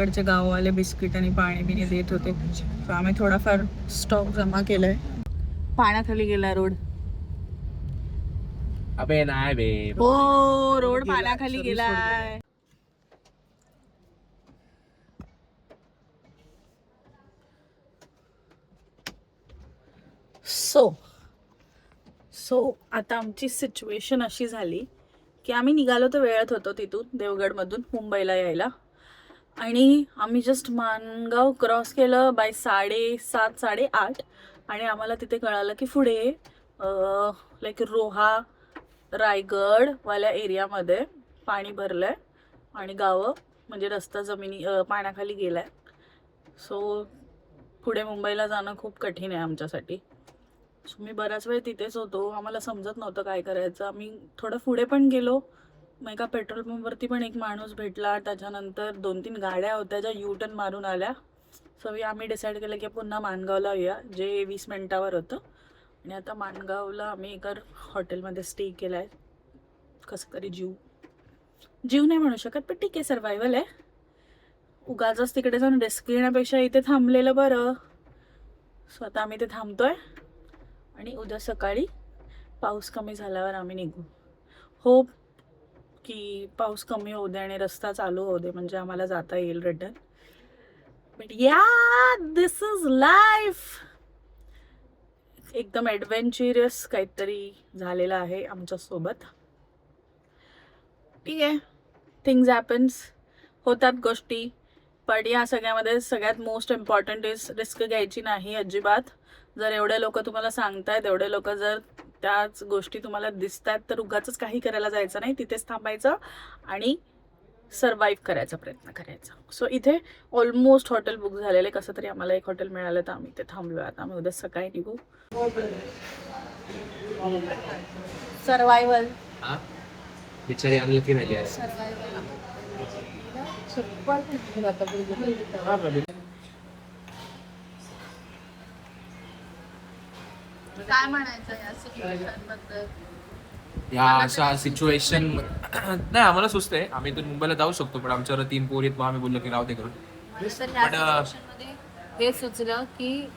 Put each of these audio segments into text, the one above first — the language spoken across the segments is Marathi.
तिकडचे गाववाले बिस्किट आणि पाणी बिणी देत होते. तर आम्ही थोडाफार स्टॉक जमा केलाय. पाण्याखाली गेला रोड. अबे नाही बे. हो, रोड पाण्याखाली गेलाय. सो आता आमची सिच्युएशन अशी झाली की आम्ही निघालो तर वेळेत होतो तिथून देवगडमधून मुंबईला यायला. आणि आम्ही जस्ट माणगाव क्रॉस केलं बाय 7:30 8:30. आणि आम्हाला तिथे कळालं की पुढे लाईक रोहा रायगडवाल्या एरियामध्ये पाणी भरलंय आणि गावं म्हणजे रस्ता जमिनी पाण्याखाली गेलाय. सो पुढे मुंबईला जाणं खूप कठीण आहे आमच्यासाठी. सो मी बराच वेळ तिथेच होतो. आम्हाला समजत नव्हतं काय करायचं. आम्ही थोडं पुढे पण गेलो. मग एका पेट्रोल पंपवरती पण एक माणूस भेटला. त्याच्यानंतर 2-3 गाड्या होत्या ज्या U-टर्न मारून आल्या. सो आम्ही डिसाईड केलं की पुन्हा माणगावला येऊया, जे 20 मिनिटावर होतं. आणि आता माणगावला आम्ही एका हॉटेलमध्ये स्टे केला आहे. कसं तरी जीव नाही म्हणू शकत, पण ठीक आहे, सर्वायवल आहे. उगाचच तिकडे जाऊन रिस्क घेण्यापेक्षा इथे थांबलेलं बरं. सो आता आम्ही इथे थांबतोय आणि उद्या सकाळी पाऊस कमी झाल्यावर आम्ही निघू. होप की पाऊस कमी होऊ दे आणि रस्ता चालू होऊ दे, म्हणजे आम्हाला जाता येईल रिटर्न. बट या दिस इज लाईफ. एकदम ॲडव्हेंचरस काहीतरी झालेलं आहे आमच्यासोबत. ठीक आहे, थिंग्स हॅपन्स, होतात गोष्टी. पण या सगळ्यामध्ये सगळ्यात मोस्ट इम्पॉर्टंट इज रिस्क घ्यायची नाही अजिबात. जर एवढे लोक तुम्हाला सांगतायत, एवढे लोक जर त्याच गोष्टी तुम्हाला दिसत आहेत, तर उगाचच काही करायला जायचं नाही. तिथेच थांबायचं आणि सर्वाईव्ह करायचा प्रयत्न करायचा. सो इथे ऑलमोस्ट हॉटेल बुक झालेले. कसं तरी आम्हाला एक हॉटेल मिळालं तर आम्ही इथे थांबलो. आता आम्ही उद्या सकाळी निघू. सर्वायवल. बिचारी अनलकी झाली आहे. काय म्हणायचं या सिच्युएशन बद्दल? या अशा सिच्युएशन नाही आम्हाला सुचत आहे. आम्ही इथून मुंबईला जाऊ शकतो, पण आमच्यावर 3 पोरी आहेत. मग आम्ही बोललो की राहू दे करून. हे सुचलं की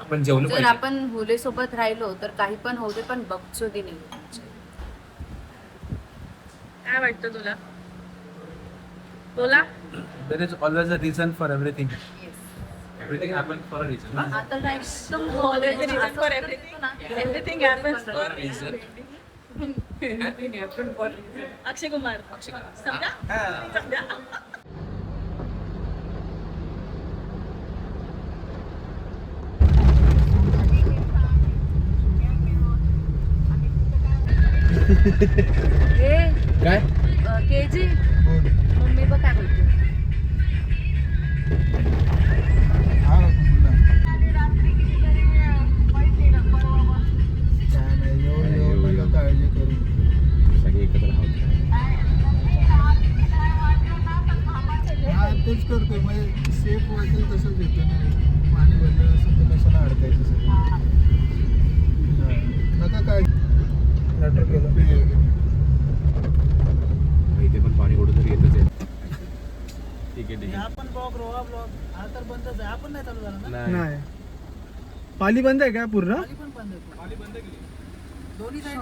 आपण जेवलो जर पाहिजे. आपण मुलीसोबत राहिलो तर काही पण होऊ दे, पण बघचोदी नाही. काय वाटतं तुला? बोला. There is always a reason for everything. Everything happens for a reason. आता Everything happens for a reason. Akshay Kumar. समजा? काय? केजी मम्मी बघ काय बोलते. सगळे एकत्र आहोत. तेच करतोय, म्हणजे सेफ वाटेल तसंच येतो ना. पाणी भरलं असेल तर कशाला अडकायचं सगळं. नका काय लॅटर केलं. इथे पण पाणी कुठं तरी येतच आहे. ठीक आहे. आपण ब्लॉग रोहा ब्लॉग हा तर बंदच आहे. आपण नाही चालू झाला ना. नाही. पाली बंद आहे का पूर्ण? दोन्ही नाही.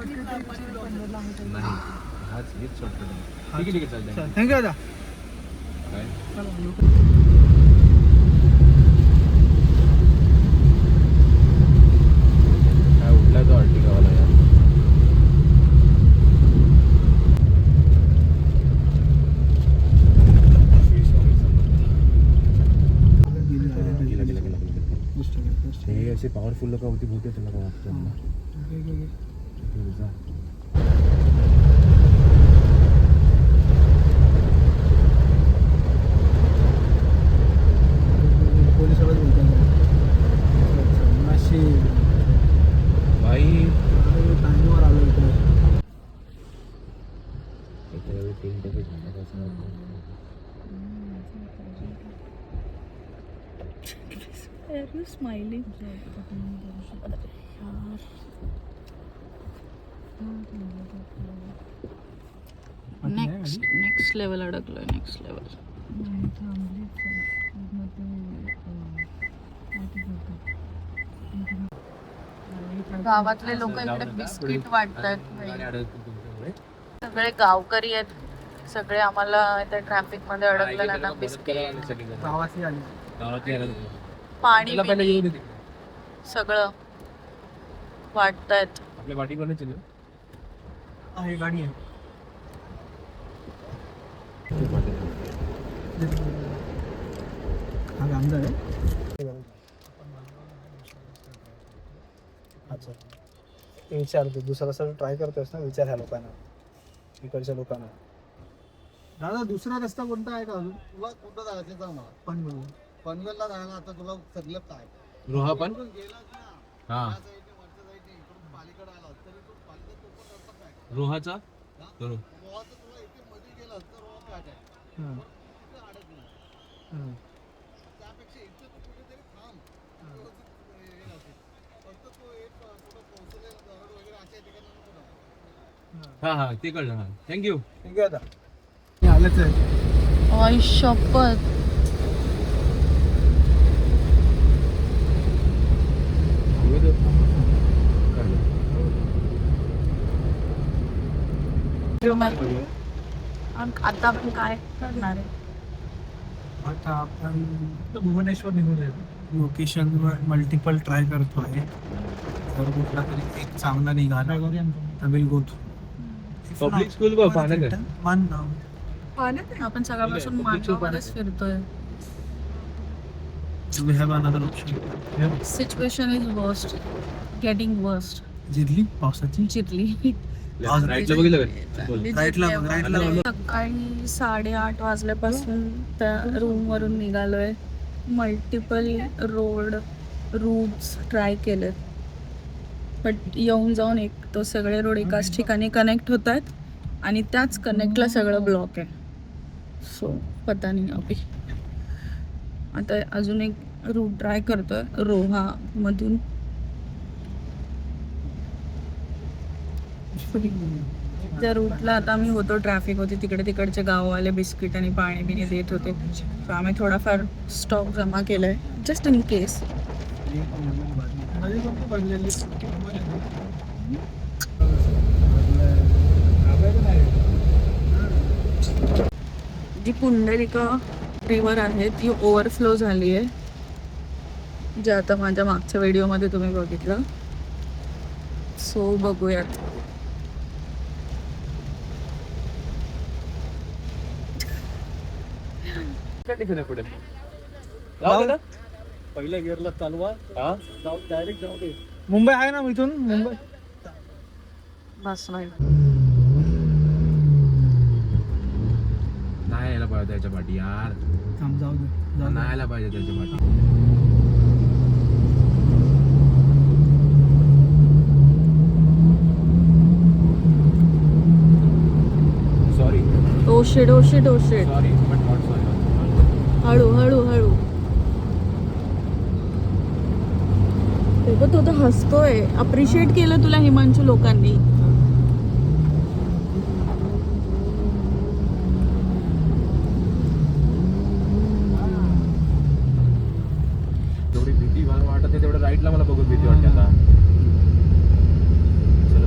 हाच हेच शॉर्टकट. ठीक आहे चालतंय. थँक्यू दादा. काय? काय उठला तो अर्टिगावाला यार. हे असे पॉवरफुल लोक होती बहुतेक त्याला काय वाटतं. पोलिसालाच बोलतात बाई टाइमवर आलो इकडे. Are you smiling? Next level अडकलोय. Next level. गावातले लोक इकडे बिस्किट वाटतात. सगळे गावकरी आहेत. सगळे आम्हाला त्या ट्रॅफिक मध्ये अडकलेल्यांना बिस्किट, गावाची आली. पाणी बिणी सगळं वाटतायत. आपल्या वाटी कोणाची आहे गाडी आहे. हा आमदार आहे. अच्छा ते विचारतो दुसरा सर ट्राय करतोस ना, विचार ह्या लोकांना, इकडच्या लोकांना. दादा दुसरा रस्ता कोणता आहे का अजून? तुला कुठं जायचं सांग मला. पनवेल. पनवेलला जायला आता तुला सगळं काय रोहा पण इकडून गेलास ना हा त्या साईडने वरच्या साईडने इकडून पालीकडे आलास तरी तू पालीकडे तो पण रस्ता काय रोहाचा रोहाचं तुला इथे मध्ये गेलास तर रोहा पॅट आहे. हां तिथे अडकणार. हां त्यापेक्षा इथे तू कुठेतरी थांब. व्यवस्थित हे राहते. फक्त तो एक थोडं पोहोचलेलं दरड वगैरे अशा ठिकाणी नको जाऊ. हा हा ते कळलं. हा थँक्यू. ठीक आहे. आता मी आलंच आहे. आई शपथ. आता आपण काय करणार आहे? आता आपण भुवनेश्वर निघून येतो. लोकेशनवर मल्टिपल ट्राय करतो आहे. जर कुठला तरी एक चांगला निघाला तर will go through. Public school बघ पाण्यात आहे. मान आपण सकाळपासून मानगावमध्येच फिरतोय. we have another option. Situation is worst, getting worst. जिरली पावसाची. चिरली. राईटला बघितलं का? राईटला बघ. सकाळी 8:30 वाजल्यापासून त्या रूम वरून निघालोय. मल्टिपल रूट्स ट्राय केलेत, बट येऊन जाऊन एक तो सगळे रोड एकाच ठिकाणी कनेक्ट होत आहेत आणि त्याच कनेक्टला सगळं ब्लॉक आहे. सो पता नाही अभि. आता अजून एक रूट ट्राय करतोय रोहामधून. ज्या रूटला आता आम्ही होतो ट्रॅफिक होती तिकडे तिकडचे गाववाले बिस्किट आणि पाणी बिणी देत होते. सो आम्ही थोडाफार स्टॉक जमा केलाय जस्ट इन केस. जी पुंडलिका रिव्हर आहे ती ओव्हरफ्लो झाली आहे, जे आता माझ्या मागच्या व्हिडिओमध्ये तुम्ही बघितलं. सो बघूयात. पहिल्या गिअरला चालवा. डायरेक्ट जाऊ दे. मुंबई आहे ना इथून. मुंबई बस नाही. नाही यायला पाहिजे त्याच्या पाठी यार. थांब जाऊ दे. नाही यायला पाहिजे त्याच्या पाठी. सॉरी ओशेड ओशेड ओशेड. Sorry but not sorry. हळू हळू हळू. तो तर हसतोय. अप्रिशिएट केलं तुला हिमांशू लोकांनी. जेवढी भीती मला वाटत आहे तेवढं राईटला मला बघून भीती वाटते आता. चलो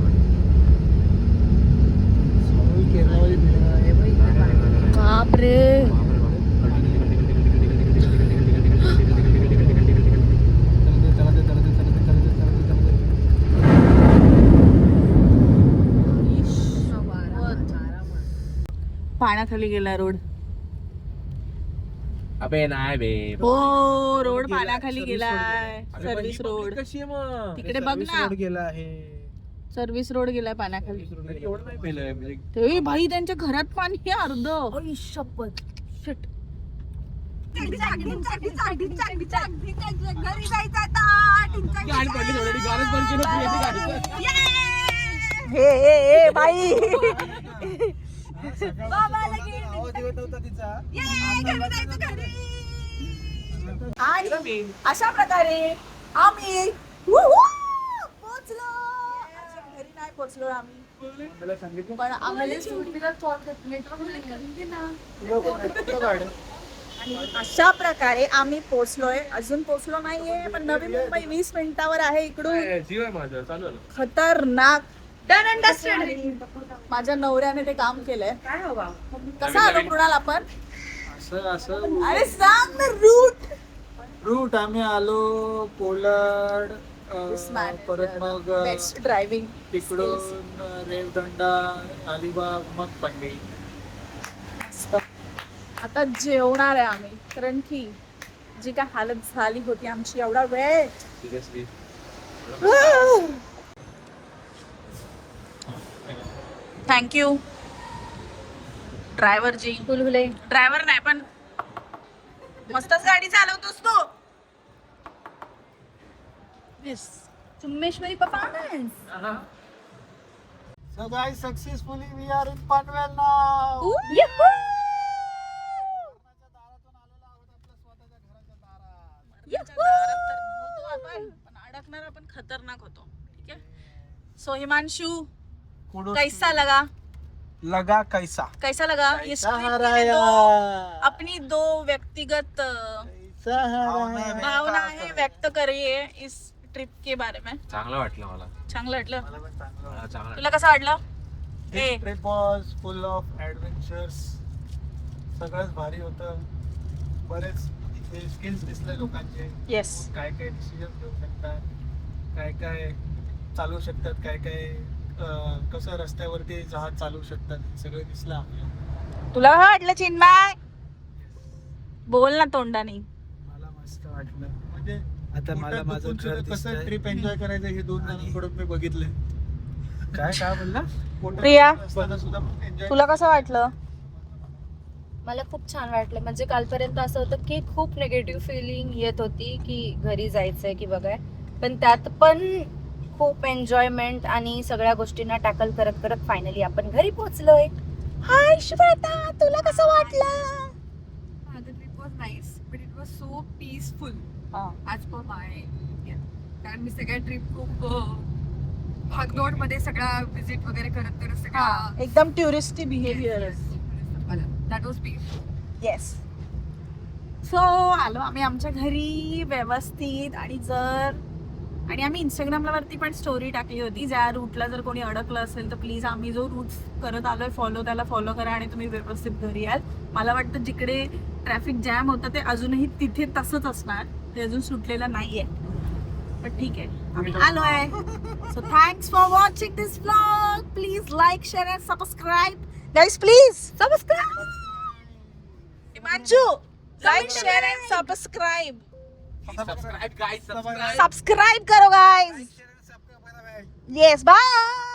बाप रे. पाण्याखाली गेला रोड. अबे नाही बे. हो रोड पाण्याखाली गेलाय. सर्व्हिस रोड कशी आहे मग? तिकडे बघ ना. गेला आहे. सर्व्हिस रोड गेलाय पाण्याखाली. एवढं नाही पहिलं म्हणजे ते भाई त्यांच्या घरात पाणी आहे अर्ध. शपथ. शिट. हे बाई. आवाज येत नव्हता तिचा. आणि अशा प्रकारे आम्ही पोहोचलो. घरी नाही पोहोचलो आम्ही, पण आम्हाला आणि अशा प्रकारे आम्ही पोहोचलोय. अजून पोहोचलो नाहीये पण नवी मुंबई 20 मिनिटावर आहे इकडून. जीव आहे माझं, चालू आहे. खतरनाक. Done understand. माझ्या नवऱ्याने ते काम केलंय. काय हवा कसं आलो मृणाल आपण? असं अरे सांग ना रूट. रूट आम्ही आलो कोलाड, उस्मान. परत मग बेस्ट ड्रायव्हिंग. तिकडून रेवदंडा, अलिबाग, मग पंढरी. आता जेवणार आहे आम्ही कारण की जी काय हालत झाली होती आमची एवढा वेळ. सिरियसली थँक्यू ड्रायव्हर जी. बुलबुले. ड्रायव्हर नाही पण मस्तच गाडी चालवतोस तू. चुम्मेश्वरी performance. So guys, successfully we are in Panvel now. पण अडकणार आपण खतरनाक होतो. ठीक आहे. सो हिमांशु कैसा लगा? लगा कैसा कैसा लगा इस कैसा ट्रिप के हराया, अपनी दो व्यक्तिगत कैसा हराया. भावना है व्यक्त करिए इस ट्रिप के बारे में. चांगलं वाटलं मला. चांगलं वाटलं. मला चांगलं तुला कसं वाटलं? This trip was full of adventures. सगळंच भारी होतं. बरेच स्किल्स दिसले लोकांचे. येस. काय काय डिसिजन घेऊ शकतात, काय काय चालू शकतात, काय काय कसं रस्त्यावरती जहाज चालू शकतात, हे सगळं दिसलं आपल्याला. तुला काय वाटलं चिन्मय? बोल ना तोंडाने. मला मस्त वाटलं. म्हणजे आता मला माझं घर कसं दिसतंय. ट्रिप एन्जॉय करायचं हे दोन जणांकडून मी बघितले. काय बोलला? प्रिया, सुद्धा एन्जॉय. तुला कसं वाटलं? मला खूप छान वाटलं. म्हणजे कालपर्यंत असं होतं की खूप निगेटिव्ह फिलिंग येत होती की घरी जायचंय की बघाय, पण त्यात पण खूप एन्जॉयमेंट आणि सगळ्या गोष्टींना टॅकल करत करत फायनली आपण घरी पोहोचलोय. हाय श्वेता, तुला कसं वाटलं? The trip was nice, but it was so peaceful as per my opinion. कारण मी सगळ्या ट्रिप खूप भागदौड मध्ये सगळा विजिट वगैरे करत करत सगळा एकदम touristy behaviour. That was peaceful. Yes. So आलो आम्ही आमच्या घरी व्यवस्थित. आणि आम्ही इंस्टाग्रामला वरती पण स्टोरी टाकली होती. ज्या रूटला जर कोणी अडकलं असेल तर प्लीज आम्ही जो रूट करत आलोय त्याला फॉलो करा आणि तुम्ही व्यवस्थित घरी याल. मला वाटतं जिकडे ट्रॅफिक जॅम होतं ते अजूनही तिथे तसंच असणार. ते अजून सुटलेलं नाहीये. पण ठीक आहे, आम्ही आलोय. So thanks for watching this vlog. Please like, share and subscribe. Guys please subscribe. Himanshu, like, share and subscribe. Subscribe guys, subscribe. Subscribe करो गाइस. Yes, bye.